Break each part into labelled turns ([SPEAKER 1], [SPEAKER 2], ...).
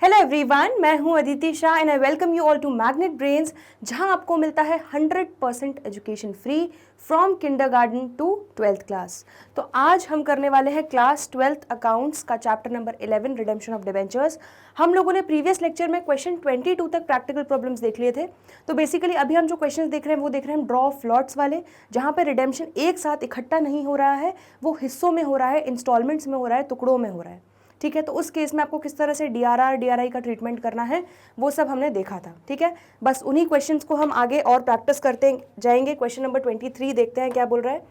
[SPEAKER 1] Hello everyone, मैं हूं Aditi Shah and I welcome you all to Magnet Brains, जहां आपको मिलता है 100% education free from kindergarten to 12th class. तो आज हम करने वाले हैं क्लास 12th अकाउंट्स का chapter number 11 redemption of debentures. हम लोगों ने प्रीवियस लेक्चर में क्वेश्चन 22 तक प्रैक्टिकल प्रॉब्लम्स देख लिए थे। तो बेसिकली अभी हम जो क्वेश्चन देख रहे हैं वो देख रहे हैं ड्रॉ ऑफ लॉट्स वाले, जहाँ पर रिडेम्पशन एक साथ इकट्ठा नहीं हो रहा है, वो हिस्सों में हो रहा है, इंस्टॉलमेंट्स में हो रहा है, टुकड़ों में हो रहा है। ठीक है, तो उस केस में आपको किस तरह से डीआरआर डीआरआई का ट्रीटमेंट करना है वो सब हमने देखा था। ठीक है, बस उन्हीं क्वेश्चंस को हम आगे और प्रैक्टिस करते जाएंगे। क्वेश्चन नंबर 23 देखते हैं क्या बोल रहा है।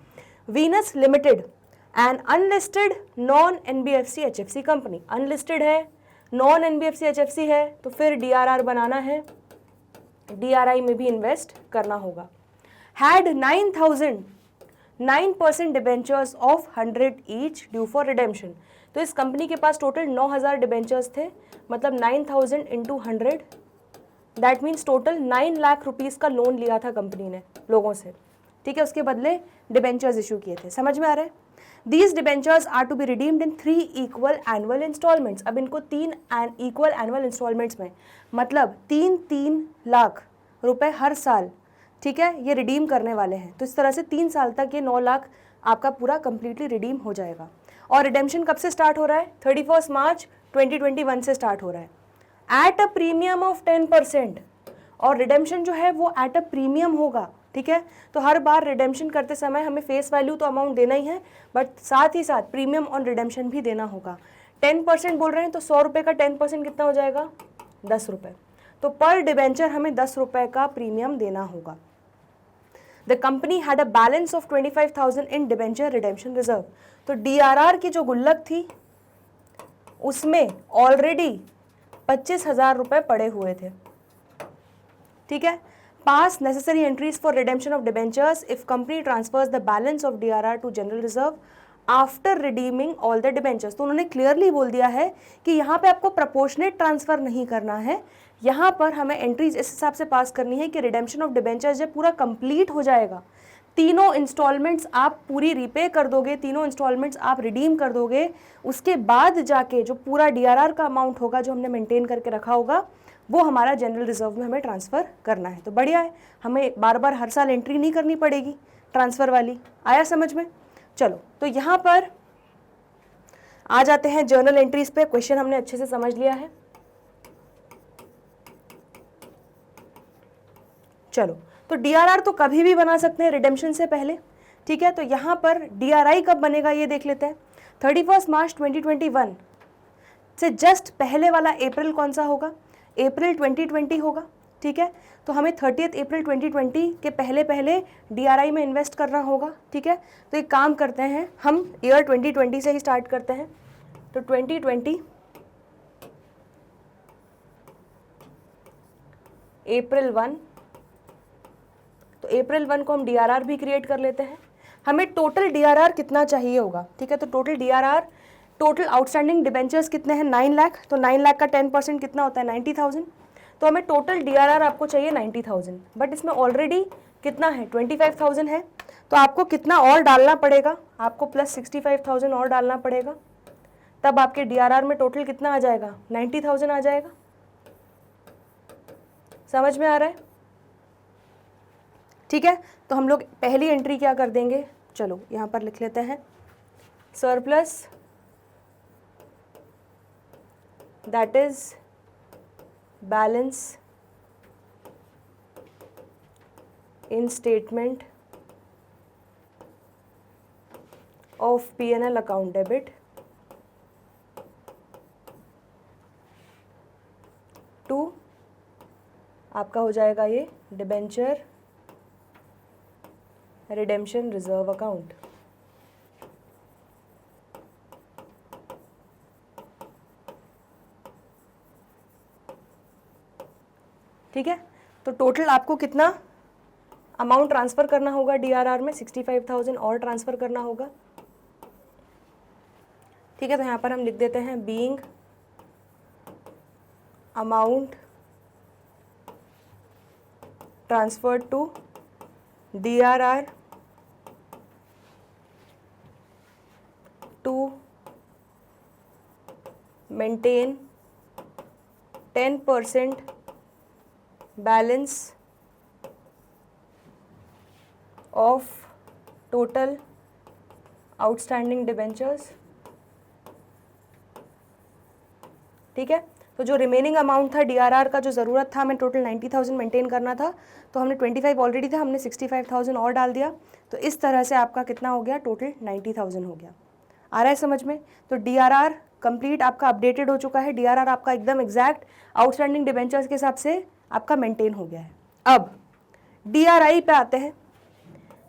[SPEAKER 1] Venus limited an unlisted non NBFC HFC company, unlisted है, नॉन एनबीएफसी एचएफसी है, तो फिर डीआरआर बनाना है, डीआरआई में भी इन्वेस्ट करना होगा। Had 9% debentures of 100 each due for redemption. तो इस कंपनी के पास टोटल 9000 डिबेंचर्स थे, मतलब 9000 into 100, that means total 9 lakh rupees का लोन लिया था कंपनी ने लोगों से। ठीक है, उसके बदले डिबेंचर्स इशू किए थे। समझ में आ रहा है। These debentures are to be redeemed in 3 equal annual installments. अब इनको 3 इक्वल एनुअल इंस्टॉलमेंट्स में, मतलब 3 लाख रुपए हर साल, ठीक है, ये रिडीम करने वाले हैं। तो इस तरह से 3 साल तक ये 9 लाख आपका पूरा कंप्लीटली रिडीम हो जाएगा। और रिडेम्पशन कब से स्टार्ट हो रहा है? 31 मार्च 2021 से स्टार्ट हो रहा है एट अ प्रीमियम ऑफ 10%। और रिडेम्पशन जो है वो एट अ प्रीमियम होगा। ठीक है, तो हर बार रिडेम्पशन करते समय हमें फेस वैल्यू तो अमाउंट देना ही है, बट साथ ही साथ प्रीमियम ऑन रिडेम्पशन भी देना होगा। 10% बोल रहे हैं तो 100 रुपये का 10% कितना हो जाएगा? 10 रुपये। तो पर डिबेंचर हमें 10 रुपये का प्रीमियम देना होगा। The company had a balance of 25,000 in debenture redemption reserve। तो DRR की जो गुल्लक थी उसमें ऑलरेडी 25,000 रुपए पड़े हुए थे। ठीक है, pass necessary entries for redemption of debentures if company transfers the balance of DRR to general reserve after redeeming all the debentures. तो उन्होंने क्लियरली बोल दिया है कि यहाँ पे आपको प्रपोर्शनेट ट्रांसफर नहीं करना है, यहाँ पर हमें एंट्रीज इस हिसाब से पास करनी है कि रिडेम्पशन ऑफ डिबेंचर्स जब पूरा कंप्लीट हो जाएगा, तीनों इंस्टॉलमेंट्स आप पूरी रिपे कर दोगे, तीनों इंस्टॉलमेंट्स आप रिडीम कर दोगे, उसके बाद जाके जो पूरा डीआरआर का अमाउंट होगा जो हमने मेंटेन करके रखा होगा वो हमारा जनरल रिजर्व में हमें ट्रांसफ़र करना है। तो बढ़िया है, हमें बार बार हर साल एंट्री नहीं करनी पड़ेगी ट्रांसफ़र वाली। आया समझ में? चलो, तो यहाँ पर आ जाते हैं जर्नल एंट्रीज पे। क्वेश्चन हमने अच्छे से समझ लिया है। चलो, तो डीआरआर तो कभी भी बना सकते हैं रिडेम्पशन से पहले। ठीक है, तो यहाँ पर डीआरआई कब बनेगा ये देख लेते हैं। 31 मार्च 2021 से जस्ट पहले वाला अप्रैल कौन सा होगा? अप्रैल 2020 होगा। ठीक है, तो हमें 30 अप्रैल 2020 के पहले पहले डीआरआई में इन्वेस्ट करना होगा। ठीक है, तो एक काम करते हैं, हम ईयर 2020 से ही स्टार्ट करते हैं। तो 2020 अप्रैल 1, तो अप्रैल 1 को हम डीआरआर भी क्रिएट कर लेते हैं। हमें टोटल डीआरआर कितना चाहिए होगा? ठीक है, तो total DRR, total outstanding debentures कितने हैं? 9 लाख। तो 9 लाख का 10% कितना होता है? 90,000। तो हमें टोटल डीआरआर आपको चाहिए 90,000, बट इसमें ऑलरेडी कितना है? 25,000 है। तो आपको कितना और डालना पड़ेगा? आपको प्लस 65,000 और डालना पड़ेगा, तब आपके डीआरआर में टोटल कितना आ जाएगा? 90,000 आ जाएगा। समझ में आ रहा है? ठीक है, तो हम लोग पहली एंट्री क्या कर देंगे? चलो यहाँ पर लिख लेते हैं, surplus that is balance in statement of P&L account debit to, आपका हो जाएगा ये डिबेंचर रिडेम्पशन रिजर्व अकाउंट। ठीक है, तो टोटल आपको कितना अमाउंट ट्रांसफ़र करना होगा डीआरआर में? 65,000 और ट्रांसफ़र करना होगा। ठीक है, तो यहाँ पर हम लिख देते हैं being amount transferred to DRR to maintain 10% balance of total outstanding debentures. ठीक है, तो जो रिमेनिंग अमाउंट था डीआरआर का, जो ज़रूरत था, हमें टोटल 90,000 मेंटेन करना था, तो हमने 25 ऑलरेडी था, हमने 65,000 और डाल दिया, तो इस तरह से आपका कितना हो गया, टोटल 90,000 हो गया। आ रहा है समझ में? तो डीआरआर कंप्लीट आपका अपडेटेड हो चुका है, डीआरआर आपका एकदम एग्जैक्ट आउटस्टैंडिंग डिबेंचर्स के हिसाब से आपका मेंटेन हो गया है। अब डीआरआई पे आते हैं,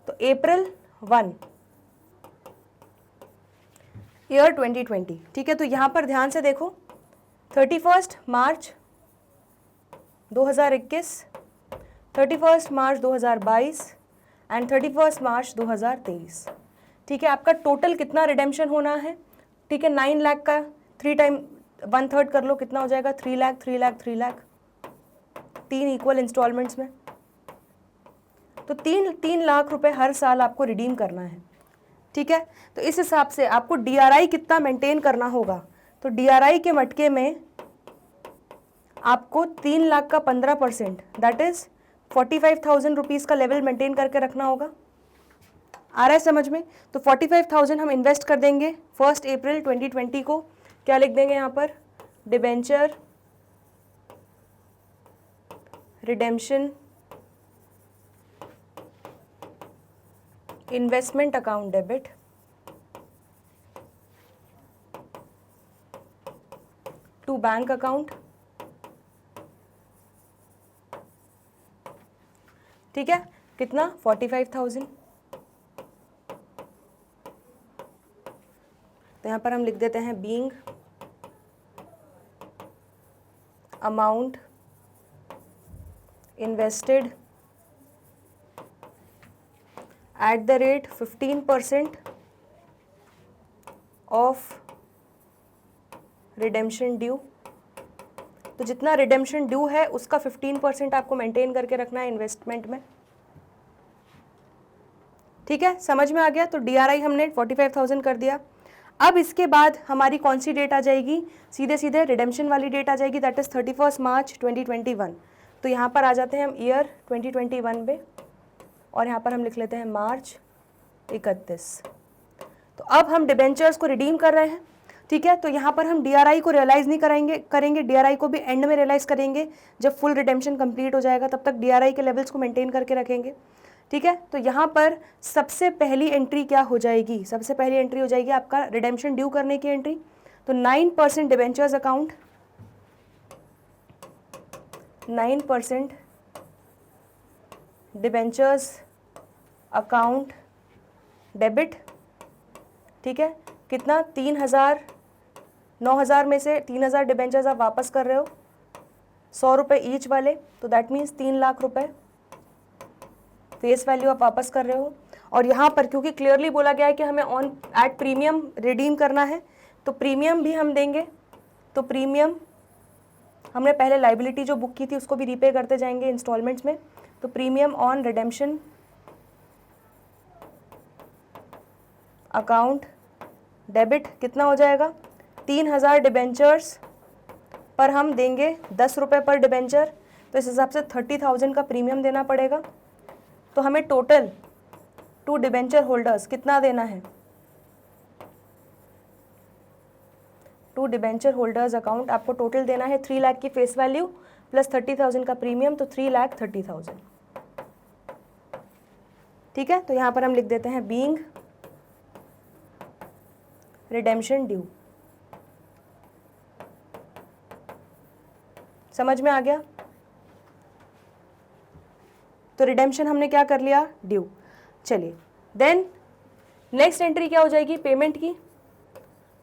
[SPEAKER 1] तो April 1 ईयर 2020, ठीक है, तो यहाँ पर ध्यान से देखो, 31 मार्च 2021, 31 मार्च 2022 एंड 31 मार्च 2023। ठीक है, आपका टोटल कितना रिडेम्पशन होना है? ठीक है, 9 लाख का 3 टाइम 1/3 कर लो, कितना हो जाएगा? 3 लाख 3 लाख 3 लाख, 3 इक्वल इंस्टॉलमेंट्स में, तो 3 लाख रुपए हर साल आपको रिडीम करना है। ठीक है, तो इस हिसाब से आपको डीआरआई कितना मेंटेन करना होगा? तो डीआरआई के मटके में आपको 3 लाख का 15%, दैट इज 45,000 रुपीज़ का लेवल मेंटेन करके रखना होगा। आ रहा है समझ में? तो 45,000 हम इन्वेस्ट कर देंगे 1 अप्रैल 2020 को। क्या लिख देंगे यहाँ पर? Debenture redemption investment account debit to bank account. ठीक है, कितना? 45,000। तो यहाँ पर हम लिख देते हैं being amount invested at the rate 15% of redemption due. तो जितना रिडेम्पशन ड्यू है उसका 15% आपको मेंटेन करके रखना है इन्वेस्टमेंट में। ठीक है, समझ में आ गया? तो डीआरआई हमने 45,000 कर दिया। अब इसके बाद हमारी कौन सी डेट आ जाएगी? सीधे सीधे रिडेम्पशन वाली डेट आ जाएगी, दैट इज 31 मार्च 2021। तो यहाँ पर आ जाते हैं हम ईयर 2021 पे, और यहाँ पर हम लिख लेते हैं मार्च 31। तो अब हम डिबेंचर्स को रिडीम कर रहे हैं। ठीक है, तो यहाँ पर हम डीआरआई को रियलाइज़ नहीं करेंगे, डीआरआई को भी एंड में रियलाइज़ करेंगे जब फुल रिडेम्पशन कंप्लीट हो जाएगा, तब तक डीआरआई के लेवल्स को मेंटेन करके रखेंगे। ठीक है, तो यहाँ पर सबसे पहली एंट्री क्या हो जाएगी? सबसे पहली एंट्री हो जाएगी आपका रिडेम्पशन ड्यू करने की एंट्री। तो 9% debentures account, 9% debentures account debit. ठीक है, कितना? 3,000, 9,000 में से 3,000 डिबेंचर्स आप वापस कर रहे हो, 100 रुपये ईच वाले, तो दैट मीन्स 3 लाख रुपए फेस वैल्यू आप वापस कर रहे हो। और यहाँ पर क्योंकि क्लियरली बोला गया है कि हमें ऑन एट प्रीमियम रिडीम करना है, तो प्रीमियम भी हम देंगे। तो प्रीमियम हमने पहले लाइबिलिटी जो बुक की थी उसको भी रीपे करते जाएंगे इंस्टॉलमेंट्स में। तो premium on redemption account debit कितना हो जाएगा? 3,000 डिबेंचर्स पर हम देंगे 10 रुपये पर डिबेंचर, तो इस हिसाब से 30,000 का प्रीमियम देना पड़ेगा। तो हमें टोटल टू डिबेंचर होल्डर्स कितना देना है? टू डिबेंचर होल्डर्स अकाउंट आपको टोटल देना है 3 लाख की फेस वैल्यू प्लस 30,000 का प्रीमियम, तो 3,30,000। ठीक है, तो यहाँ पर हम लिख देते हैं बीइंग रिडेम्पशन ड्यू। समझ में आ गया? तो रिडेम्पशन हमने क्या कर लिया? ड्यू। चलिए, देन नेक्स्ट एंट्री क्या हो जाएगी? पेमेंट की।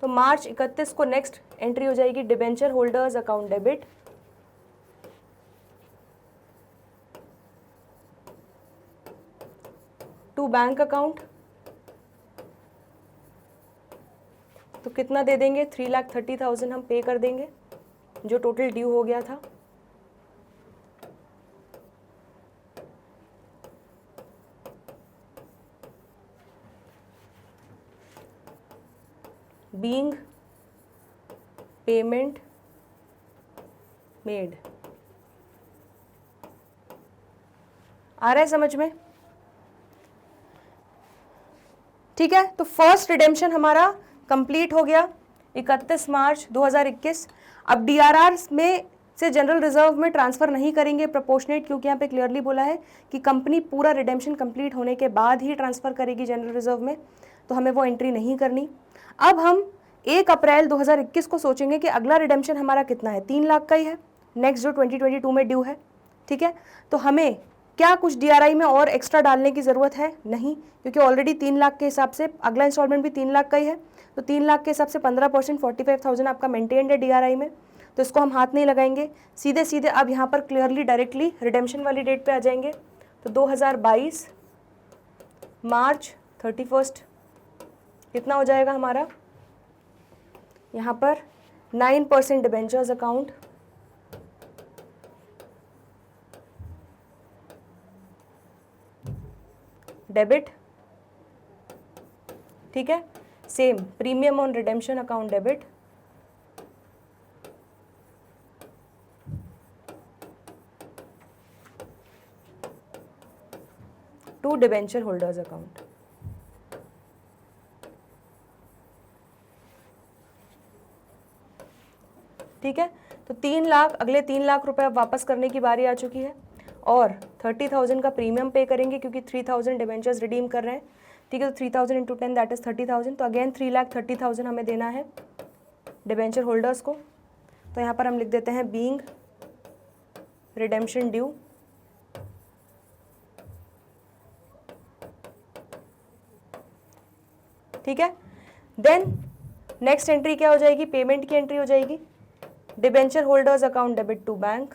[SPEAKER 1] तो मार्च 31 को नेक्स्ट एंट्री हो जाएगी debenture holders account debit to bank account. तो कितना दे देंगे? 3,30,000 हम पे कर देंगे, जो टोटल ड्यू हो गया था। Being payment made. आ रहा है समझ में? ठीक है, तो फर्स्ट रिडेम्पशन हमारा कंप्लीट हो गया 31 मार्च 2021। अब डीआरआर में से जनरल रिजर्व में ट्रांसफर नहीं करेंगे प्रोपोर्शनेट, क्योंकि यहाँ पे क्लियरली बोला है कि कंपनी पूरा रिडेम्पशन कंप्लीट होने के बाद ही ट्रांसफर करेगी जनरल रिजर्व में, तो हमें वो एंट्री नहीं करनी। अब हम 1 अप्रैल 2021 को सोचेंगे कि अगला रिडेम्पशन हमारा कितना है, 3 लाख का ही है, नेक्स्ट जो 2022 में ड्यू है। ठीक है, तो हमें क्या कुछ डीआरआई में और एक्स्ट्रा डालने की ज़रूरत है? नहीं, क्योंकि ऑलरेडी 3 लाख के हिसाब से अगला इंस्टॉलमेंट भी 3 लाख का ही है, तो 3 लाख के हिसाब से 15% 45,000 आपका मेंटेन्ड है डीआरआई में, तो इसको हम हाथ नहीं लगाएंगे। सीधे सीधे अब यहाँ पर क्लियरली डायरेक्टली रिडेम्पशन वाली डेट पे आ जाएंगे। तो 2022 मार्च 31 कितना हो जाएगा हमारा? यहाँ पर 9% डिबेंचर्स अकाउंट, डेबिट। ठीक है, same premium on redemption account debit, to debenture holders account. ठीक है, तो 3 लाख, अगले 3 लाख रुपए अब वापस करने की बारी आ चुकी है, और 30,000 का प्रीमियम पे करेंगे क्योंकि 3,000 डिबेंचर्स रिडीम कर रहे हैं। ठीक है, तो 3,000 इंटू 10 दैट इज 30,000, तो अगेन 3,30,000 हमें देना है डिबेंचर होल्डर्स को। तो यहाँ पर हम लिख देते हैं बीइंग रिडेम्पशन ड्यू। ठीक है, देन नेक्स्ट एंट्री क्या हो जाएगी? पेमेंट की एंट्री हो जाएगी, debenture holders account debit to bank,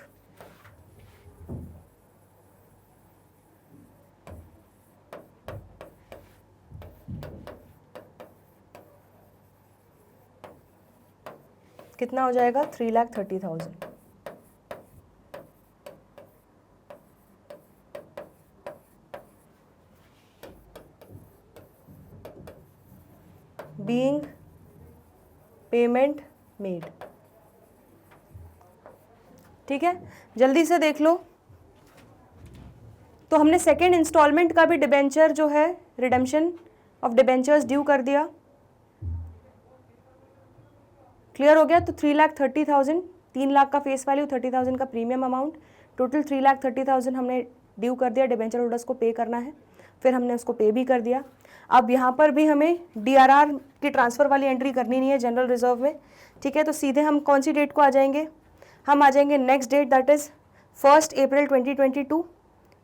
[SPEAKER 1] कितना हो जाएगा? 3,30,000। Being payment made. ठीक है, जल्दी से देख लो। तो हमने सेकेंड इंस्टॉलमेंट का भी डिबेंचर जो है रिडेम्पशन ऑफ डिबेंचर्स ड्यू कर दिया। क्लियर हो गया? तो 3,30,000, 3 लाख का फेस वैल्यू, 30,000 का प्रीमियम अमाउंट, टोटल 3,30,000 हमने ड्यू कर दिया, डिबेंचर होल्डर्स को पे करना है, फिर हमने उसको पे भी कर दिया। अब यहाँ पर भी हमें डीआरआर की ट्रांसफ़र वाली एंट्री करनी नहीं है जनरल रिजर्व में। ठीक है, तो सीधे हम कौन सी डेट को आ जाएंगे? हम आ जाएंगे नेक्स्ट डेट, दैट इज़ 1 अप्रैल 2022।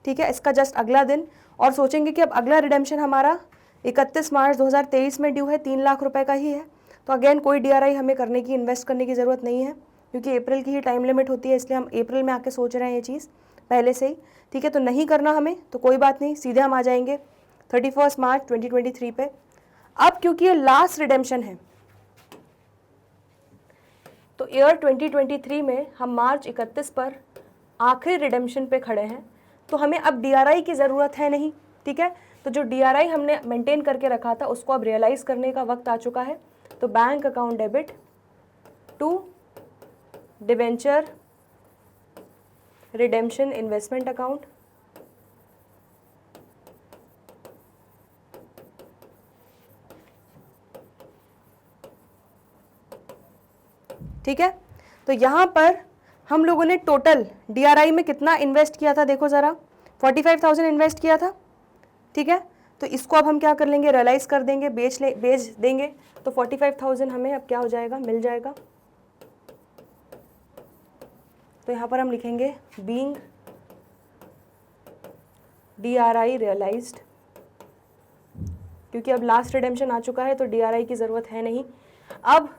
[SPEAKER 1] ठीक है, इसका जस्ट अगला दिन, और सोचेंगे कि अब अगला रिडेम्पशन हमारा 31 मार्च 2023 में ड्यू है, 3 लाख रुपए का ही है। तो अगेन कोई डीआरआई हमें करने की, इन्वेस्ट करने की ज़रूरत नहीं है, क्योंकि अप्रैल की ही टाइम लिमिट होती है, इसलिए हम अप्रैल में आके सोच रहे हैं ये चीज़ पहले से ही। ठीक है, तो नहीं करना हमें, तो कोई बात नहीं, सीधे हम आ जाएंगे 31 मार्च 2023 पे। अब क्योंकि ये लास्ट रिडेम्पशन है, तो ईयर 2023 में हम मार्च 31 पर आखिरी रिडेम्पशन पे खड़े हैं, तो हमें अब डीआरआई की ज़रूरत है नहीं। ठीक है, तो जो डीआरआई हमने मेंटेन करके रखा था उसको अब रियलाइज़ करने का वक्त आ चुका है। तो bank account debit to debenture redemption investment account, ठीक है, तो यहाँ पर हम लोगों ने टोटल डीआरआई में कितना इन्वेस्ट किया था, देखो ज़रा, 45,000 इन्वेस्ट किया था। ठीक है, तो इसको अब हम क्या कर लेंगे? रियलाइज़ कर देंगे, बेच देंगे, तो 45,000 हमें अब क्या हो जाएगा? मिल जाएगा। तो यहाँ पर हम लिखेंगे बीइंग डीआरआई रियलाइज्ड, क्योंकि अब लास्ट रिडेम्पशन आ चुका है तो डीआरआई की ज़रूरत है नहीं। अब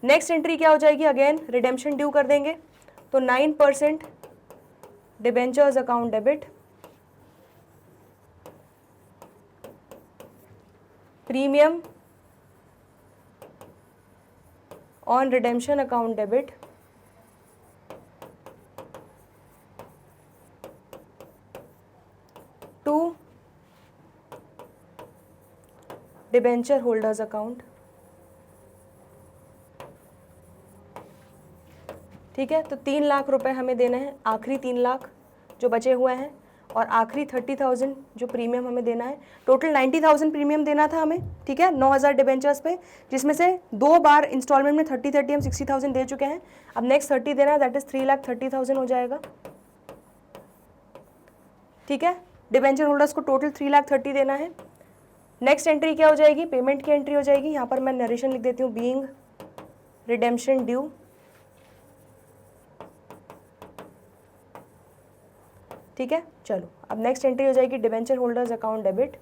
[SPEAKER 1] नेक्स्ट एंट्री क्या हो जाएगी? अगेन रिडेम्पशन ड्यू कर देंगे, तो 9% debentures account debit, premium on redemption account debit, to debenture holders account. ठीक है, तो 3 लाख रुपए हमें देना है, आखिरी 3 लाख जो बचे हुए हैं, और आखिरी 30,000 जो प्रीमियम हमें देना है। टोटल 90,000 प्रीमियम देना था हमें, ठीक है, 9,000 डिबेंचर्स पे, जिसमें से 2 बार इंस्टॉलमेंट में 30 हम 60,000 दे चुके हैं। अब नेक्स्ट 30 देना है, दैट इज 3,30,000 हो जाएगा। ठीक है, डिबेंचर होल्डर्स को टोटल 3,30,000 देना है। नेक्स्ट एंट्री क्या हो जाएगी, पेमेंट की एंट्री हो जाएगी। यहाँ पर मैं नरेशन लिख देती हूँ, बीइंग रिडेम्पशन ड्यू। ठीक है, चलो अब नेक्स्ट एंट्री हो जाएगी debenture holders account debit.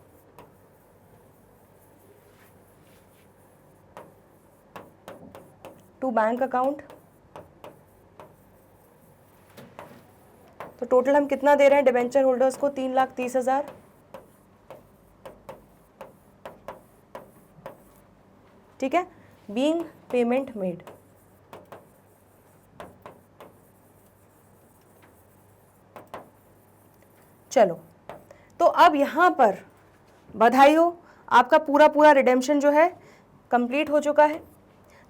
[SPEAKER 1] To bank account. तो टोटल हम कितना दे रहे हैं डिबेंचर होल्डर्स को, 3,30,000। ठीक है, बीइंग पेमेंट मेड। चलो, तो अब यहाँ पर बधाई हो, आपका पूरा रिडेम्पशन जो है कंप्लीट हो चुका है।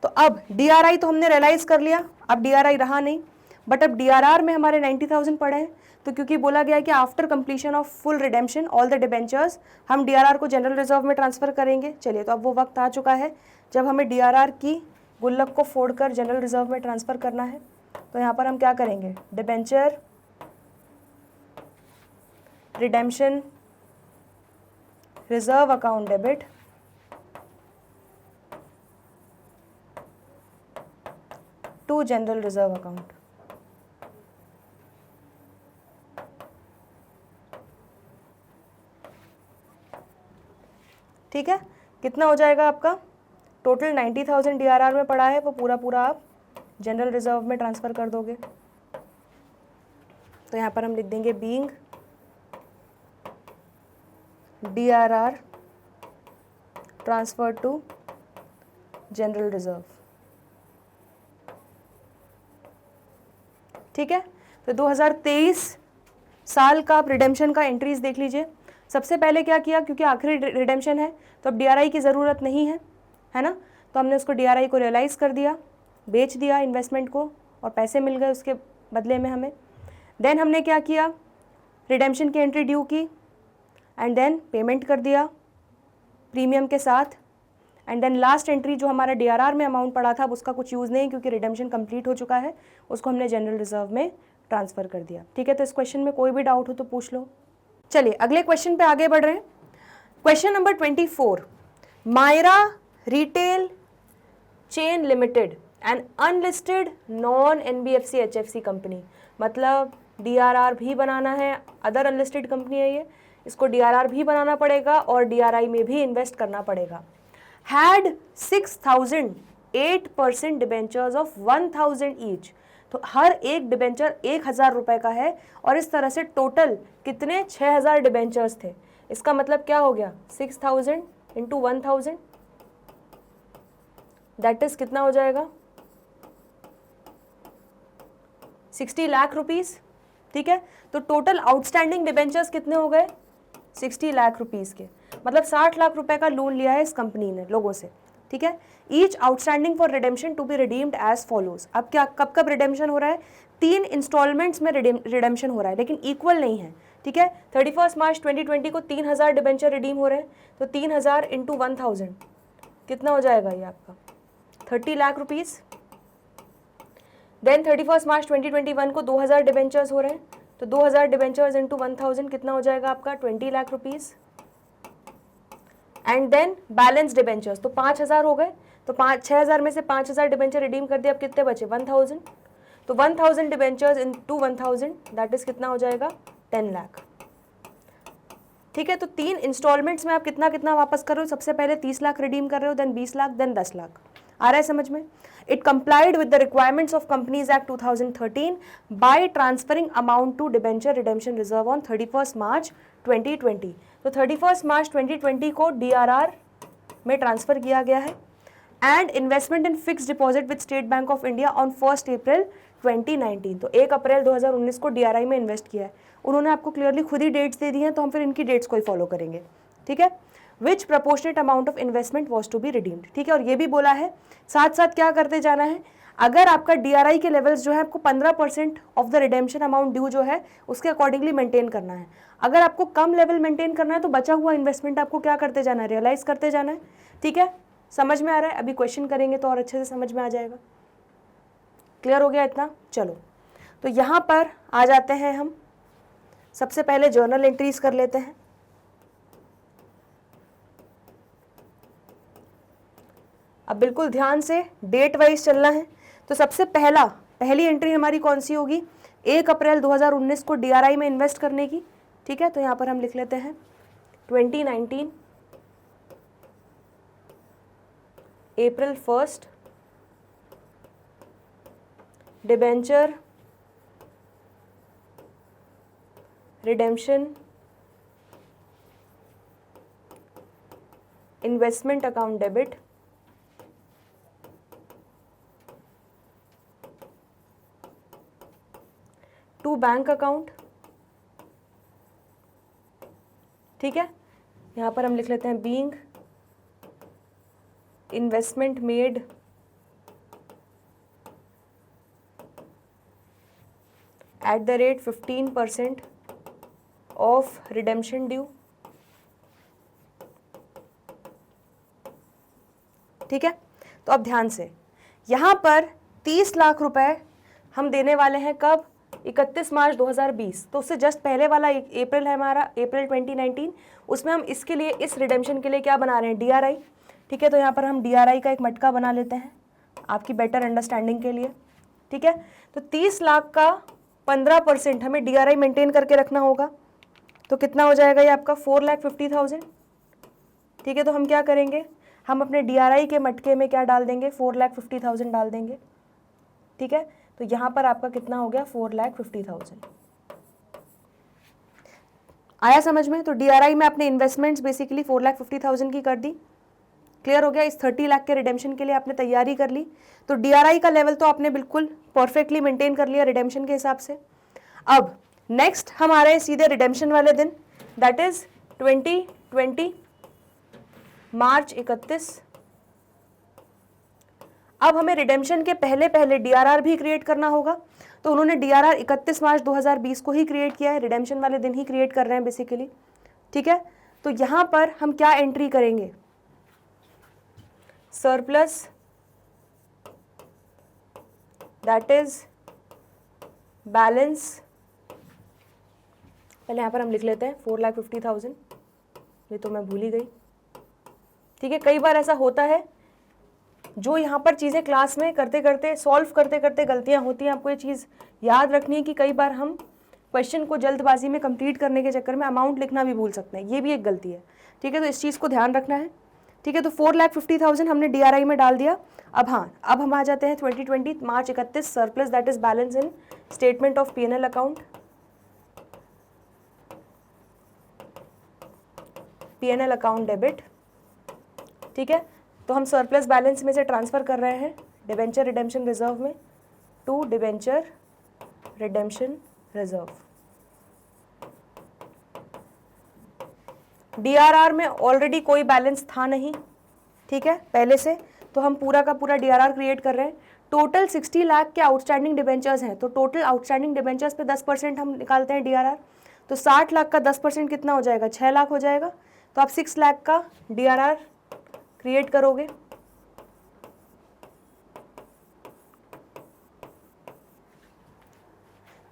[SPEAKER 1] तो अब डीआरआई तो हमने रियलाइज कर लिया, अब डीआरआई रहा नहीं, बट अब डीआरआर में हमारे 90,000 पड़े हैं। तो क्योंकि बोला गया है कि after completion of full redemption all the debentures, हम डीआरआर को जनरल रिजर्व में ट्रांसफर करेंगे। चलिए, तो अब वो वक्त आ चुका है जब हमें डीआरआर की गुल्लक को फोड़कर जनरल रिजर्व में ट्रांसफर करना है। तो यहाँ पर हम क्या करेंगे, debenture redemption reserve account debit to general reserve account. ठीक है, कितना हो जाएगा आपका, टोटल 90,000 डीआरआर में पड़ा है, वो पूरा आप जनरल रिजर्व में ट्रांसफर कर दोगे। तो यहाँ पर हम लिख देंगे being DRR transfer to general reserve. ठीक है, तो 2023 साल का आप रिडेम्पशन का एंट्रीज देख लीजिए। सबसे पहले क्या किया, क्योंकि आखिरी रिडेम्पशन है तो अब डीआरआई की ज़रूरत नहीं है ना, तो हमने उसको डीआरआई को रियलाइज़ कर दिया, बेच दिया इन्वेस्टमेंट को, और पैसे मिल गए उसके बदले में हमें। देन हमने क्या किया, रिडेम्पशन की एंट्री ड्यू की, एंड देन पेमेंट कर दिया प्रीमियम के साथ, एंड देन लास्ट एंट्री जो हमारा डीआरआर में अमाउंट पड़ा था उसका कुछ यूज़ नहीं, क्योंकि रिडेम्पशन कंप्लीट हो चुका है, उसको हमने जनरल रिजर्व में ट्रांसफ़र कर दिया। ठीक है, तो इस क्वेश्चन में कोई भी डाउट हो तो पूछ लो। चलिए अगले क्वेश्चन पे आगे बढ़ रहे हैं। Question number 24, Myra retail chain limited and unlisted non NBFC HFC company, मतलब डीआरआर भी बनाना है, अदर अनलिस्टेड कंपनी है ये, इसको डीआरआर भी बनाना पड़ेगा और डीआरआई में भी इन्वेस्ट करना पड़ेगा। हैड 6,000 8% डिबेंचर्स ऑफ 1,000 ईच, तो हर एक डिबेंचर 1,000 रुपए का है, और इस तरह से टोटल कितने 6,000 डिबेंचर्स थे। इसका मतलब क्या हो गया, 6,000 इंटू 1,000, दैट इज कितना हो जाएगा, 60 लाख रुपीस। ठीक है, तो टोटल आउटस्टैंडिंग डिबेंचर्स कितने हो गए, 60 लाख रुपीस के, मतलब 60 लाख रुपए का लोन लिया है इस कंपनी ने लोगों से। ठीक है, each outstanding for redemption to be redeemed as follows. अब क्या, कब कब रिडेम्पशन हो रहा है, 3 इंस्टॉलमेंट्स में रिडेम्पशन हो रहा है, लेकिन इक्वल नहीं है। ठीक है, 31 मार्च 2020 को 3,000 डिबेंचर रिडीम हो रहे हैं, तो 3,000 इंटू 1,000 कितना हो जाएगा ये आपका, 30 लाख रुपीस। देन 31 मार्च 2021 को 2,000 डिबेंचर्स हो रहे हैं, तो 2,000 डिबेंचर्स इंटू 1,000 कितना हो जाएगा आपका, 20 lakh rupees. And then balance debentures, तो 5,000 हो गए, तो 6,000 में से 5,000 डिबेंचर रिडीम कर दिया, अब कितने बचे, 1,000, तो 1,000 डिबेंचर्स इंटू 1,000 दैट इज कितना हो जाएगा, 10 लाख। ठीक है, तो 3 इंस्टॉलमेंट्स में आप कितना कितना वापस कर रहे हो, सबसे पहले 30 लाख रिडीम कर रहे हो, देन 20 लाख, देन 10 लाख। आ रहा है समझ में। It complied with the requirements of companies act 2013 by transferring amount to debenture redemption reserve on 31 March 2020। तो 31 मार्च 2020 को डीआरआर में ट्रांसफर किया गया है, and investment in fix deposit with state bank of India on 1 अप्रैल 2019। तो 1 अप्रैल 2019 को DRI में invest किया है। उन्होंने आपको क्लियरली खुद ही डेट्स दे दी हैं, तो हम फिर इनकी डेट्स को ही फॉलो करेंगे। ठीक है, which proportionate amount of investment was to be redeemed. ठीक है, और ये भी बोला है, साथ साथ क्या करते जाना है, अगर आपका DRI के लेवल्स जो है आपको 15% of the redemption amount due जो है उसके अकॉर्डिंगली मेंटेन करना है। अगर आपको कम लेवल मेंटेन करना है तो बचा हुआ इन्वेस्टमेंट आपको क्या करते जाना है, रियलाइज करते जाना है। ठीक है, समझ में आ रहा है? अभी क्वेश्चन करेंगे तो और अच्छे से समझ में आ जाएगा। क्लियर हो गया इतना? चलो, तो यहाँ पर आ जाते हैं हम। सबसे पहले जर्नल एंट्रीज कर लेते हैं। अब बिल्कुल ध्यान से डेट वाइज चलना है। तो सबसे पहली एंट्री हमारी कौन सी होगी? 1 अप्रैल 2019 को DRI में इन्वेस्ट करने की। ठीक है, तो यहाँ पर हम लिख लेते हैं 2019 April 1 debenture redemption investment account debit to bank account. ठीक है, यहाँ पर हम लिख लेते हैं being investment made at the rate 15% of redemption due. ठीक है, तो अब ध्यान से यहाँ पर 30 लाख रुपए हम देने वाले हैं कब? 31 मार्च 2020। तो उससे जस्ट पहले वाला अप्रैल है हमारा, अप्रैल 2019, उसमें हम इसके लिए, इस रिडेम्पशन के लिए क्या बना रहे हैं? DRI। ठीक है, तो यहाँ पर हम DRI का एक मटका बना लेते हैं आपकी बेटर अंडरस्टैंडिंग के लिए। ठीक है, तो 30 लाख का 15% हमें DRI मेंटेन करके रखना होगा। तो कितना हो जाएगा ये आपका? 4,50,000। ठीक है, तो हम क्या करेंगे? हम अपने DRI के मटके में क्या डाल देंगे? 4,50,000 डाल देंगे। ठीक है, तो यहाँ पर आपका कितना हो गया? 4,50,000। आया समझ में? तो DRI में आपने इन्वेस्टमेंट्स बेसिकली 4,50,000 की कर दी। क्लियर हो गया? इस 30 लाख के रिडेम्पशन के लिए आपने तैयारी कर ली। तो DRI का लेवल तो आपने बिल्कुल परफेक्टली मेंटेन कर लिया रिडेम्पशन के हिसाब से। अब नेक्स्ट हम आ रहे हैं सीधे रिडेम्पशन वाले दिन, दैट इज 2020 मार्च 31। अब हमें रिडेम्पशन के पहले DRR भी क्रिएट करना होगा। तो उन्होंने DRR 31 मार्च 2020 को ही क्रिएट किया है, रिडेम्पशन वाले दिन ही क्रिएट कर रहे हैं बेसिकली। ठीक है, तो यहाँ पर हम क्या एंट्री करेंगे? Surplus that is balance. पहले यहाँ पर हम लिख लेते हैं 4,50,000, ये तो मैं भूल ही गई। ठीक है, कई बार ऐसा होता है जो यहाँ पर चीज़ें क्लास में करते करते, सॉल्व करते करते गलतियाँ होती हैं। आपको ये चीज़ याद रखनी है कि कई बार हम क्वेश्चन को जल्दबाजी में कंप्लीट करने के चक्कर में अमाउंट लिखना भी भूल सकते हैं, ये भी एक गलती है। ठीक है, तो इस चीज़ को ध्यान रखना है। ठीक है, तो 4,50,000 हमने DRI में डाल दिया। अब हाँ, अब हम आ जाते हैं 2020 मार्च 31 surplus that is balance in statement of P&L account. P&L account debit. ठीक है, तो हम सरप्लस बैलेंस में से ट्रांसफ़र कर रहे हैं डिबेंचर रिडेम्पशन रिजर्व में to debenture redemption reserve. DRR में ऑलरेडी कोई बैलेंस था नहीं, ठीक है, पहले से, तो हम पूरा का पूरा DRR क्रिएट कर रहे हैं। टोटल 60 लाख के आउटस्टैंडिंग डिबेंचर्स हैं, तो टोटल आउटस्टैंडिंग डिबेंचर्स पे 10% हम निकालते हैं DRR। तो 60 लाख का 10% कितना हो जाएगा? 6 लाख हो जाएगा। तो आप 6 लाख का DRR क्रिएट करोगे।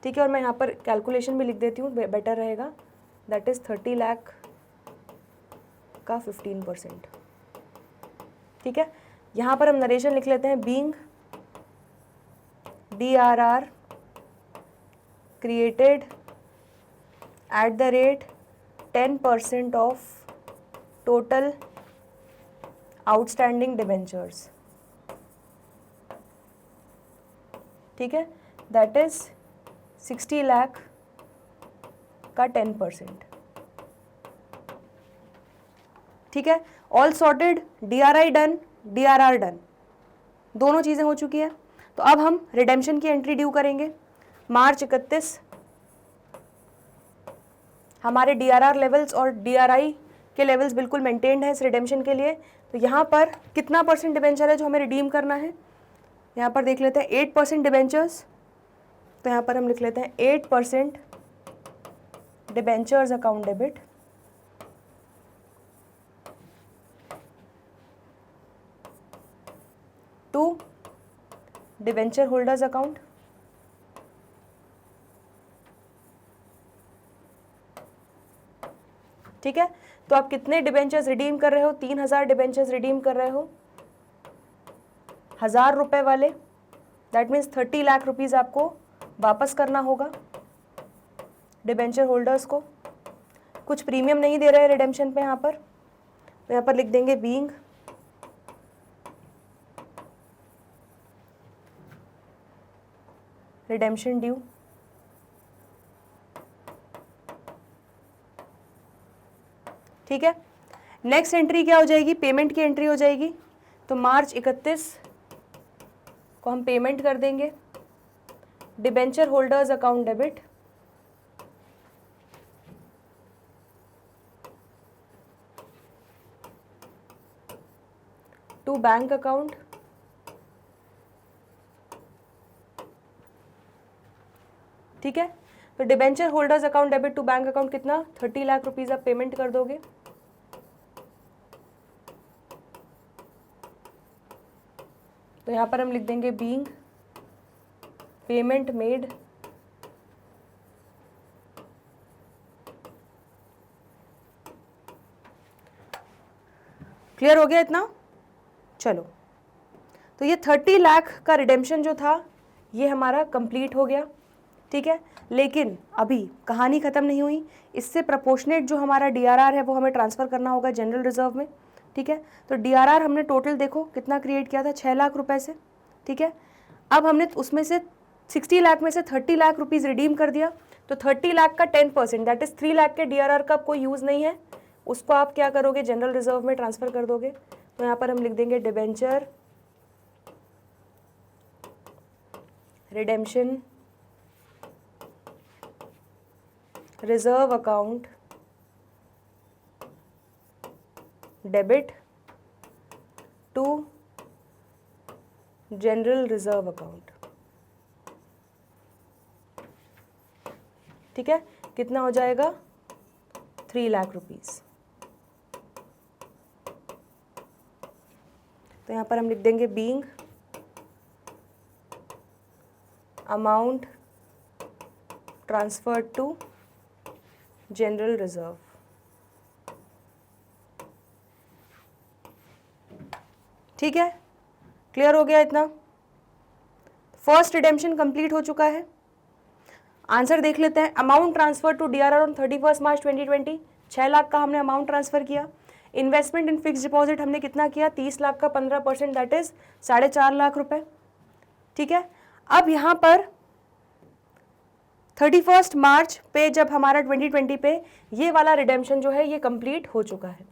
[SPEAKER 1] ठीक है, और मैं यहाँ पर कैलकुलेशन भी लिख देती हूँ, बेटर रहेगा। दैट इज 30 लाख का 15%। ठीक है, यहाँ पर हम नरेशन लिख लेते हैं being DRR created at the rate 10% of total outstanding debentures. ठीक है, दैट इज 60 लाख का 10%। ठीक है, all sorted, DRI done, DRR done, दोनों चीज़ें हो चुकी है। तो अब हम रिडेम्पशन की एंट्री ड्यू करेंगे मार्च 31। हमारे DRR लेवल्स और DRI के लेवल्स बिल्कुल मेंटेन्ड है इस रिडेम्पशन के लिए। तो यहाँ पर कितना % डिबेंचर है जो हमें रिडीम करना है? यहाँ पर देख लेते हैं 8% डिबेंचर्स, तो यहाँ पर हम लिख लेते हैं 8% debentures account debit to debenture holders account, ठीक है। तो आप कितने डिबेंचर्स रिडीम कर रहे हो? 3000 डिबेंचर्स रिडीम कर रहे हो, 1000 रुपए वाले, दैट मीन्स 30 लाख रुपीज आपको वापस करना होगा डिबेंचर होल्डर्स को। कुछ प्रीमियम नहीं दे रहे रिडेम्पशन पे यहाँ पर, तो यहाँ पर लिख देंगे बीइंग रिडेम्पशन ड्यू। ठीक है, नेक्स्ट एंट्री क्या हो जाएगी? पेमेंट की एंट्री हो जाएगी। तो मार्च 31 को हम पेमेंट कर देंगे debenture holders account debit to bank account, ठीक है। तो debenture holders account debit to bank account कितना? 30 लाख रुपीज आप पेमेंट कर दोगे। तो यहाँ पर हम लिख देंगे बीइंग पेमेंट मेड क्लियर हो गया इतना? चलो, तो ये 30 लाख का रिडेम्पशन जो था ये हमारा कंप्लीट हो गया, ठीक है। लेकिन अभी कहानी खत्म नहीं हुई, इससे प्रपोर्शनेट जो हमारा डीआरआर है वो हमें ट्रांसफ़र करना होगा जनरल रिजर्व में, ठीक है। तो डीआरआर हमने टोटल देखो कितना क्रिएट किया था, 6 लाख रुपए से, ठीक है। अब हमने उसमें से 60 लाख में से 30 लाख रुपीज़ रिडीम कर दिया, तो 30 लाख का 10% दैट इज़ 3 लाख के डीआरआर का कोई यूज़ नहीं है, उसको आप क्या करोगे? जनरल रिजर्व में ट्रांसफ़र कर दोगे। तो यहाँ पर हम लिख देंगे debenture redemption reserve account debit to general reserve account, ठीक है। कितना हो जाएगा? 3 लाख रुपीस। तो यहाँ पर हम लिख देंगे being amount transferred to general reserve, ठीक है। क्लियर हो गया इतना? फर्स्ट रिडेम्पशन कंप्लीट हो चुका है। आंसर देख लेते हैं। Amount transfer to DRR on 31 March 2020, 6 lakh का हमने अमाउंट ट्रांसफर किया। इन्वेस्टमेंट इन फिक्स डिपॉजिट हमने कितना किया? 30 लाख का 15% दैट इज 4.5 लाख रुपए, ठीक है। अब यहाँ पर 31 मार्च पे जब हमारा 2020 पे ये वाला रिडेम्पशन जो है ये कंप्लीट हो चुका है।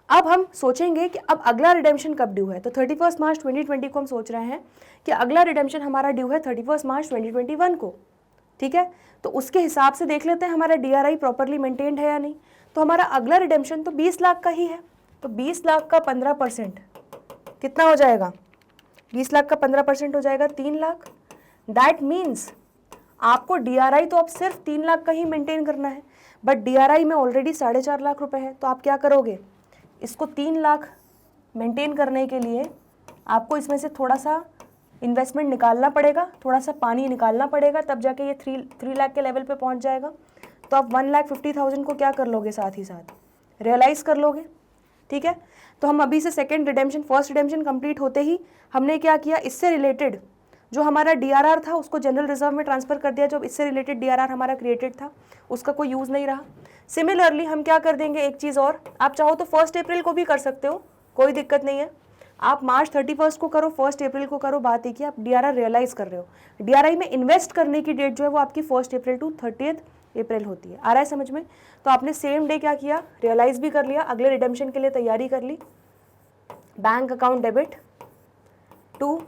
[SPEAKER 1] अब हम सोचेंगे कि अब अगला रिडेम्पशन कब ड्यू है। तो 31 मार्च 2020 को हम सोच रहे हैं कि अगला रिडेम्पशन हमारा ड्यू है 31 मार्च 2021 को, ठीक है। तो उसके हिसाब से देख लेते हैं हमारा डीआरआई प्रॉपरली मेंटेन्ड है या नहीं। तो हमारा अगला रिडेम्पशन तो 20 लाख का ही है, तो 20 लाख का 15% कितना हो जाएगा? 20 लाख का 15% हो जाएगा 3 लाख। दैट मीन्स आपको डीआरआई तो अब सिर्फ 3 लाख का ही मेंटेन करना है, बट डीआरआई में ऑलरेडी 4.5 लाख रुपए है। तो आप क्या करोगे? इसको 3 लाख मेंटेन करने के लिए आपको इसमें से थोड़ा सा इन्वेस्टमेंट निकालना पड़ेगा, थोड़ा सा पानी निकालना पड़ेगा, तब जाके ये 3 लाख के लेवल पे पहुंच जाएगा। तो आप 1,50,000 को क्या कर लोगे? साथ ही साथ रियलाइज़ कर लोगे, ठीक है। तो हम अभी से second redemption, first redemption complete होते ही हमने क्या किया? इससे रिलेटेड जो हमारा डीआरआर था उसको जनरल रिजर्व में ट्रांसफ़र कर दिया। जो इससे रिलेटेड डीआरआर हमारा क्रिएटेड था उसका कोई यूज़ नहीं रहा। सिमिलरली हम क्या कर देंगे? एक चीज़ और, आप चाहो तो 1 अप्रैल को भी कर सकते हो, कोई दिक्कत नहीं है। आप मार्च 31 को करो, 1 अप्रैल को करो, बात एक ही, आप डीआरआर रियलाइज़ कर रहे हो। डीआरआई में इन्वेस्ट करने की डेट जो है वो आपकी 1 अप्रैल टू 30 अप्रैल होती है। आ रहा है समझ में? तो आपने सेम डे क्या किया? रियलाइज़ भी कर लिया, अगले रिडेम्पशन के लिए तैयारी कर ली। Bank account debit to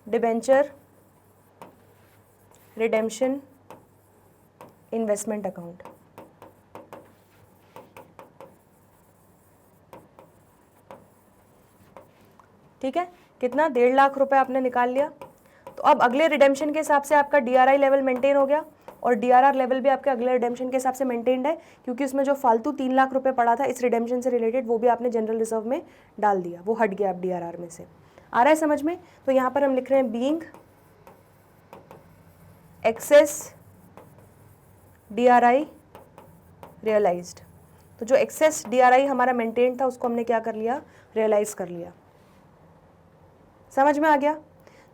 [SPEAKER 1] debenture redemption investment account, ठीक है, कितना 1.5 लाख रुपए आपने निकाल लिया। तो अब अगले रिडेम्पशन के हिसाब से आपका DRI लेवल मेंटेन हो गया और DRR लेवल भी आपके अगले रिडेम्पशन के हिसाब से मेंटेन्ड है, क्योंकि उसमें जो फालतू 3 लाख रुपए पड़ा था इस रिडेम्पशन से रिलेटेड वो भी आपने जनरल रिजर्व में डाल दिया, वो हट गया अब DRR में से। आ रहा है समझ में? तो यहाँ पर हम लिख रहे हैं बीइंग एक्सेस DRI रियलाइज्ड। तो जो एक्सेस DRI हमारा मेंटेन था उसको हमने क्या कर लिया, रियलाइज कर लिया। समझ में आ गया?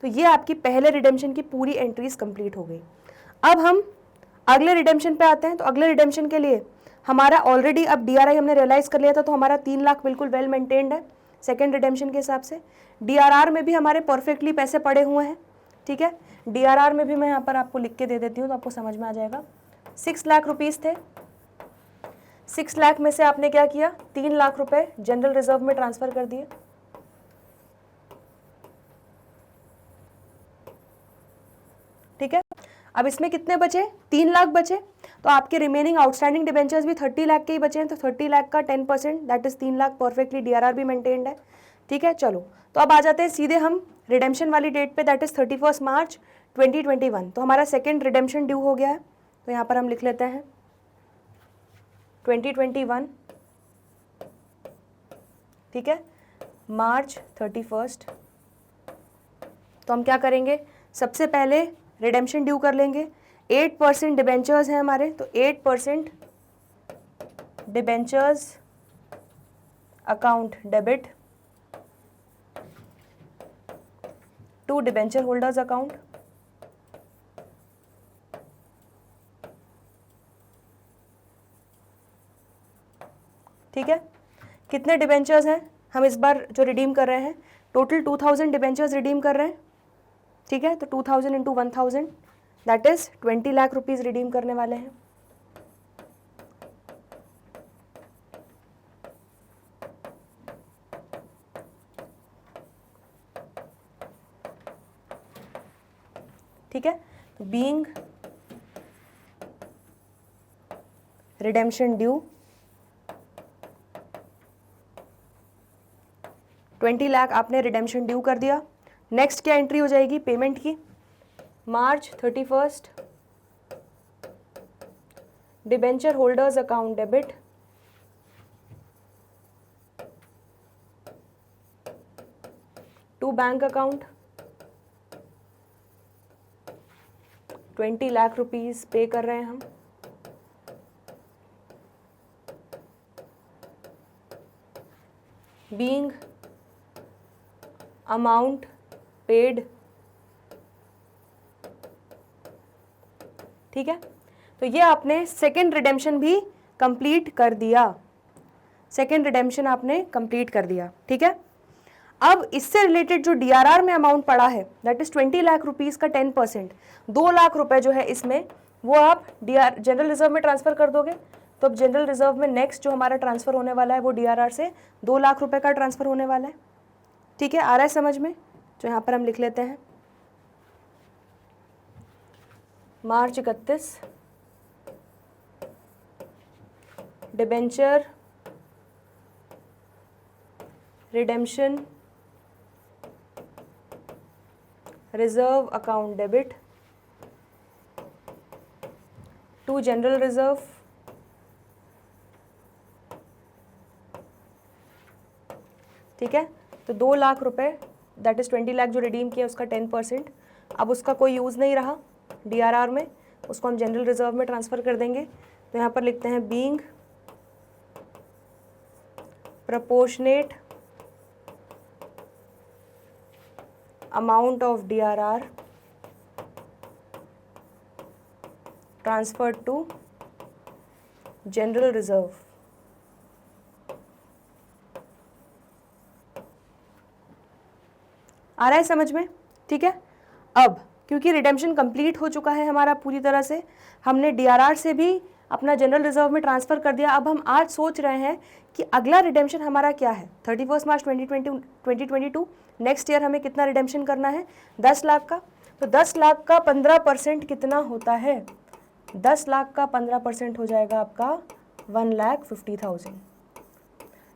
[SPEAKER 1] तो ये आपकी पहले रिडेम्पशन की पूरी एंट्रीज कंप्लीट हो गई। अब हम अगले रिडेम्पशन पे आते हैं। तो अगले रिडेम्पशन के लिए हमारा ऑलरेडी अब DRI हमने रियलाइज कर लिया था, तो हमारा 3 लाख बिल्कुल वेल मेंटेन्ड है सेकेंड रिडेम्पशन के हिसाब से। DRR में भी हमारे परफेक्टली पैसे पड़े हुए हैं, ठीक है। DRR में भी मैं यहाँ पर आपको लिख के दे देती हूँ तो आपको समझ में आ जाएगा। 6 लाख रुपीज़ थे, 6 लाख में से आपने क्या किया, 3 लाख रुपए जनरल रिजर्व में ट्रांसफर कर दिए, ठीक है। अब इसमें कितने बचे, 3 लाख बचे। तो आपके रिमेनिंग आउटस्टैंडिंग डिबेंचर्स भी 30 लाख के ही बचे हैं, तो 30 लाख का 10% that is 3 lakh perfectly DRR भी मेंटेन्ड है, ठीक है। चलो तो अब आ जाते हैं सीधे हम रिडेम्पशन वाली डेट पे, दैट इज 31 मार्च 2021। तो हमारा सेकेंड रिडेम्पशन ड्यू हो गया है, तो यहाँ पर हम लिख लेते हैं 2021, ठीक है, मार्च 31। तो हम क्या करेंगे, सबसे पहले रिडेम्पशन ड्यू कर लेंगे। 8% डिबेंचर्स हैं हमारे, तो 8% debentures account debit to debenture holders account, ठीक है। कितने डिबेंचर्स हैं हम इस बार जो रिडीम कर रहे हैं, टोटल 2000 डिबेंचर्स रिडीम कर रहे हैं, ठीक है। तो 2000 into 1000 that is 20 lakh rupees redeem करने वाले हैं, ठीक है। तो बीइंग रिडेम्पशन ड्यू 20 लाख आपने रिडेम्पशन ड्यू कर दिया। नेक्स्ट क्या एंट्री हो जाएगी पेमेंट की, March 31 debenture holders account debit to bank account 20 lakh rupees pay कर रहे हैं हम, बीइंग अमाउंट पेड, ठीक है। तो ये आपने सेकेंड रिडेम्पशन भी कंप्लीट कर दिया, सेकेंड रिडेम्पशन आपने कंप्लीट कर दिया, ठीक है। अब इससे रिलेटेड जो DRR में अमाउंट पड़ा है दैट इज 20 लाख रुपीस का 10%, 2 लाख रुपए जो है इसमें वो आप जनरल रिजर्व में ट्रांसफर कर दोगे। तो अब जनरल रिजर्व में नेक्स्ट जो हमारा ट्रांसफर होने वाला है वो DRR से 2 लाख रुपए का ट्रांसफर होने वाला है, ठीक है। आ रहा है समझ में? तो यहाँ पर हम लिख लेते हैं March 31 debenture redemption reserve account debit to general reserve ठीक है। तो 2 लाख रुपए दैट इज 20 लाख जो रिडीम किया उसका 10%, अब उसका कोई यूज़ नहीं रहा DRR में, उसको हम जनरल रिजर्व में ट्रांसफ़र कर देंगे। तो यहाँ पर लिखते हैं being proportionate amount of DRR transferred to general reserve. आ रहा है समझ में? ठीक है। अब क्योंकि रिडेम्पशन कंप्लीट हो चुका है हमारा पूरी तरह से, हमने DRR से भी अपना जनरल रिजर्व में ट्रांसफ़र कर दिया। अब हम आज सोच रहे हैं कि अगला रिडेम्पशन हमारा क्या है। 31 मार्च 2022 नेक्स्ट ईयर हमें कितना रिडेम्पशन करना है, 10 लाख का। तो 10 लाख का 15% कितना होता है, 10 लाख का 15% हो जाएगा आपका 1,50,000।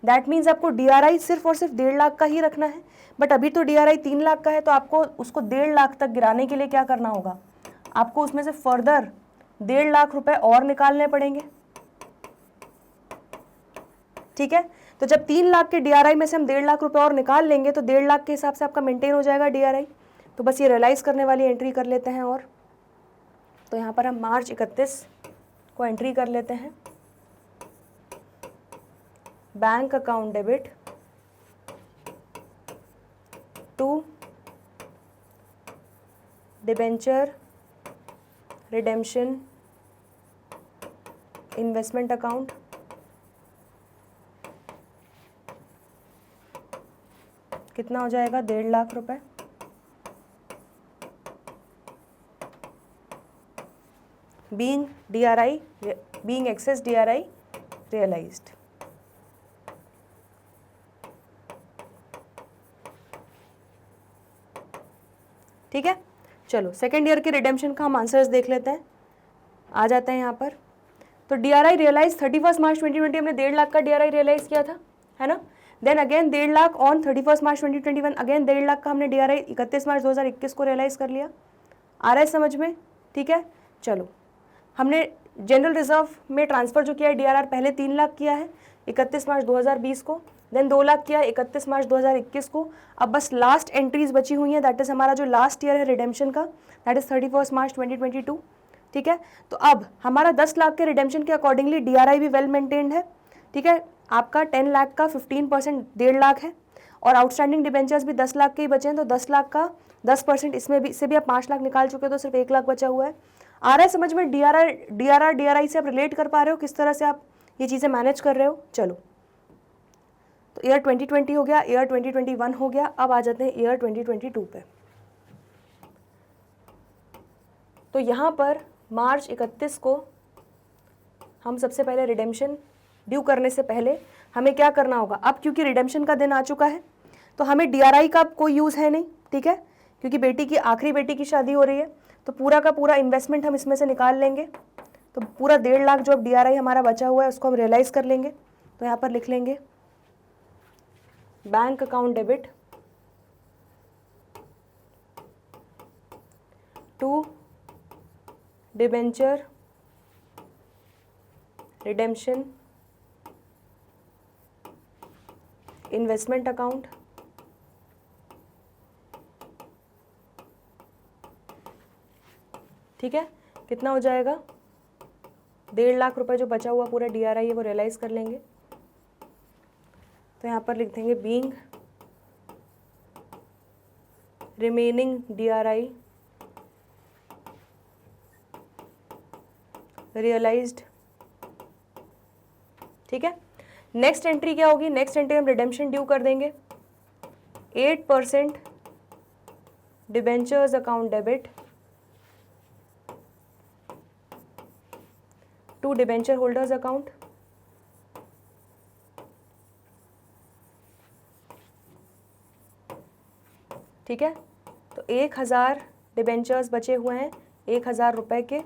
[SPEAKER 1] दैट मीन्स आपको DRI सिर्फ और सिर्फ 1.5 लाख का ही रखना है, बट अभी तो DRI 3 लाख का है, तो आपको उसको 1.5 लाख तक गिराने के लिए क्या करना होगा, आपको उसमें से फर्दर 1.5 लाख रुपए और निकालने पड़ेंगे। ठीक है, तो जब 3 लाख के DRI में से हम 1.5 लाख रुपए और निकाल लेंगे तो 1.5 लाख के हिसाब से आपका मेंटेन हो जाएगा DRI। तो बस ये रियलाइज करने वाली एंट्री कर लेते हैं। और तो यहाँ पर हम मार्च 31 को एंट्री कर लेते हैं। Bank account debit to debenture redemption investment account, कितना हो जाएगा, 1.5 लाख रुपए। Being excess DRI realised. ठीक है, चलो सेकेंड ईयर के रिडेम्पशन का हम आंसर्स देख लेते हैं। आ जाते हैं यहाँ पर। तो DRI रियलाइज 31 मार्च 2020 हमने 1.5 लाख का DRI रियलाइज किया था, है ना। Then again 1.5 lakh on 31 March 2021, again 1.5 lakh का हमने DRI 31 मार्च 2021 को रियलाइज कर लिया। आ रहा है समझ में, ठीक है। चलो, हमने जनरल रिजर्व में ट्रांसफर जो किया है DRR पहले 3 लाख किया है 31 मार्च 2020 को, देन 2 लाख किया 31 मार्च 2021 को। अब बस लास्ट एंट्रीज बची हुई हैं, दैट इज हमारा जो लास्ट ईयर है रिडेम्पशन का, दैट इज 31 मार्च 2022। ठीक है, तो अब हमारा 10 लाख के रिडेम्पशन के अकॉर्डिंगली DRI भी वेल मेंटेन्ड है। ठीक है, आपका 10 लाख का 15% 1.5 लाख है, और आउटस्टैंडिंग डिबेंचर्स भी 10 लाख के ही बचे हैं, तो 10 लाख का 10% इसमें भी, इससे भी आप 5 लाख निकाल चुके हो, तो सिर्फ 1 लाख बचा हुआ है। आ रहा है समझ में, DRI से आप रिलेट कर पा रहे हो, किस तरह से आप ये चीज़ें मैनेज कर रहे हो। चलो, तो ईयर 2020 हो गया, ईयर 2021 हो गया, अब आ जाते हैं ईयर 2022 पे। तो यहाँ पर मार्च 31 को हम सबसे पहले रिडेम्पशन ड्यू करने से पहले हमें क्या करना होगा, अब क्योंकि रिडेम्पशन का दिन आ चुका है तो हमें DRI का कोई यूज़ है नहीं, ठीक है, क्योंकि आखिरी बेटी की शादी हो रही है, तो पूरा का पूरा इन्वेस्टमेंट हम इसमें से निकाल लेंगे। तो पूरा 1.5 लाख जो अब DRI हमारा बचा हुआ है उसको हम रियलाइज़ कर लेंगे। तो यहाँ पर लिख लेंगे bank account debit to debenture redemption investment account, ठीक है, कितना हो जाएगा, 1.5 लाख रुपए जो बचा हुआ पूरा DRI है वो रियलाइज कर लेंगे। तो यहाँ पर लिख देंगे बीइंग रिमेनिंग DRI रियलाइज्ड। ठीक है, नेक्स्ट एंट्री क्या होगी, नेक्स्ट एंट्री हम रिडेम्पशन ड्यू कर देंगे 8% debentures account debit to debenture holders account, ठीक है। तो 1000 डिबेंचर्स बचे हुए हैं 1000 रुपए के,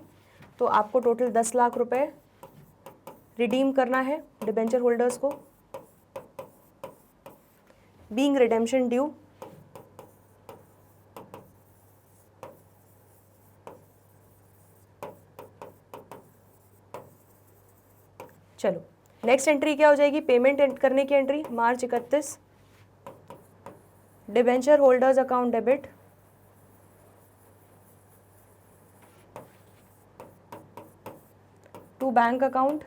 [SPEAKER 1] तो आपको टोटल 10 लाख रुपए रिडीम करना है डिबेंचर होल्डर्स को। बीइंग रिडेम्पशन ड्यू चलो, नेक्स्ट एंट्री क्या हो जाएगी, पेमेंट करने की entry March 31 debenture holders account debit to bank account.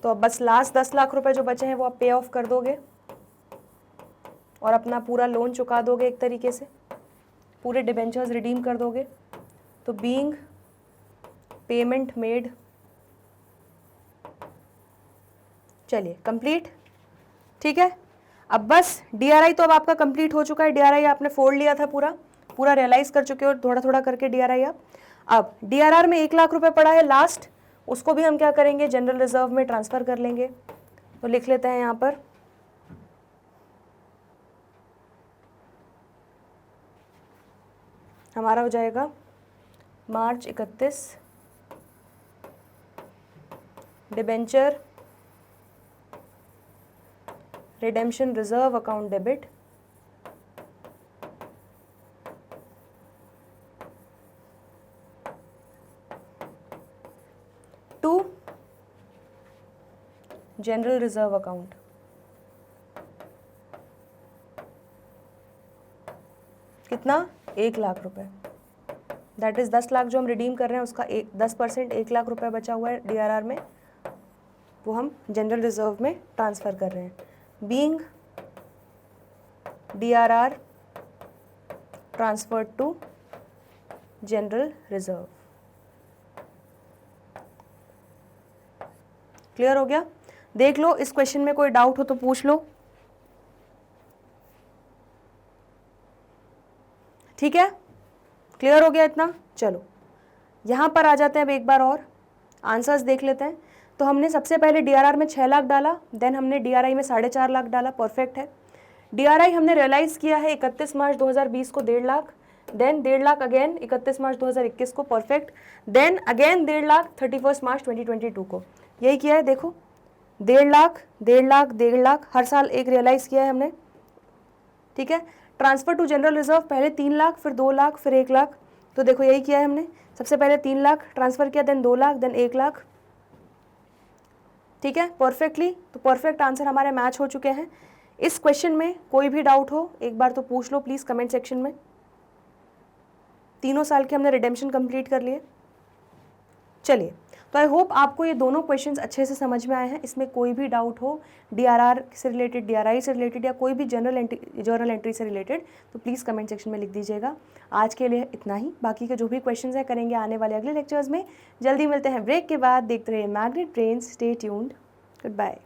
[SPEAKER 1] तो अब बस लास्ट 10 लाख रुपए जो बचे हैं वो आप पे ऑफ कर दोगे और अपना पूरा लोन चुका दोगे, एक तरीके से पूरे डिबेंचर्स रिडीम कर दोगे। तो बीइंग पेमेंट मेड, चलिए कंप्लीट, ठीक है। अब बस DRI तो अब आपका कंप्लीट हो चुका है, DRI आपने फोड़ लिया था, पूरा रियलाइज कर चुके हो थोड़ा थोड़ा करके DRI आप। अब DRR में 1 लाख रुपए पड़ा है लास्ट, उसको भी हम क्या करेंगे, जनरल रिजर्व में ट्रांसफर कर लेंगे। तो लिख लेते हैं यहाँ पर हमारा हो जाएगा मार्च 31 debenture redemption reserve account debit, to general reserve account. कितना? 1 लाख रुपए। दैट इज 10 लाख जो हम रिडीम कर रहे हैं उसका 10% 1 लाख रुपए बचा हुआ है DRR में, वो हम जनरल रिजर्व में ट्रांसफ़र कर रहे हैं। Being DRR transferred to general reserve. Clear हो गया? देख लो, इस क्वेश्चन में कोई डाउट हो तो पूछ लो। ठीक है, क्लियर हो गया इतना? चलो यहाँ पर आ जाते हैं अब एक बार और आंसर्स देख लेते हैं। तो हमने सबसे पहले DRR में 6 लाख डाला, देन हमने DRI में 4.5 लाख डाला, परफेक्ट है। DRI हमने रियलाइज़ किया है 31 मार्च 2020 को 1.5 lakh, then 1.5 lakh again 31 March 2021 को, परफेक्ट। देन अगेन 1.5 लाख 31 मार्च 2022 को, यही किया है। देखो 1.5 लाख 1.5 लाख 1.5 लाख हर साल एक रियलाइज़ किया है हमने, ठीक है। ट्रांसफ़र टू जनरल रिजर्व पहले 3 लाख, फिर 2 लाख, फिर 1 लाख। तो देखो यही किया है हमने, सबसे पहले 3 लाख ट्रांसफ़र किया, देन 2 लाख, देन 1 लाख, ठीक है, परफेक्टली। तो परफेक्ट आंसर हमारे मैच हो चुके हैं। इस क्वेश्चन में कोई भी डाउट हो एक बार तो पूछ लो प्लीज़ कमेंट सेक्शन में। तीनों साल के हमने रिडेम्पशन कंप्लीट कर लिए। चलिए, तो आई होप आपको ये दोनों क्वेश्चंस अच्छे से समझ में आए हैं। इसमें कोई भी डाउट हो DRR से रिलेटेड, DRI से रिलेटेड या कोई भी जर्नल एंट्री से रिलेटेड तो प्लीज़ कमेंट सेक्शन में लिख दीजिएगा। आज के लिए इतना ही, बाकी के जो भी क्वेश्चंस हैं करेंगे आने वाले अगले लेक्चर्स में। जल्दी मिलते हैं ब्रेक के बाद। देखते रहिए Magnet Brains, stay tuned, good bye.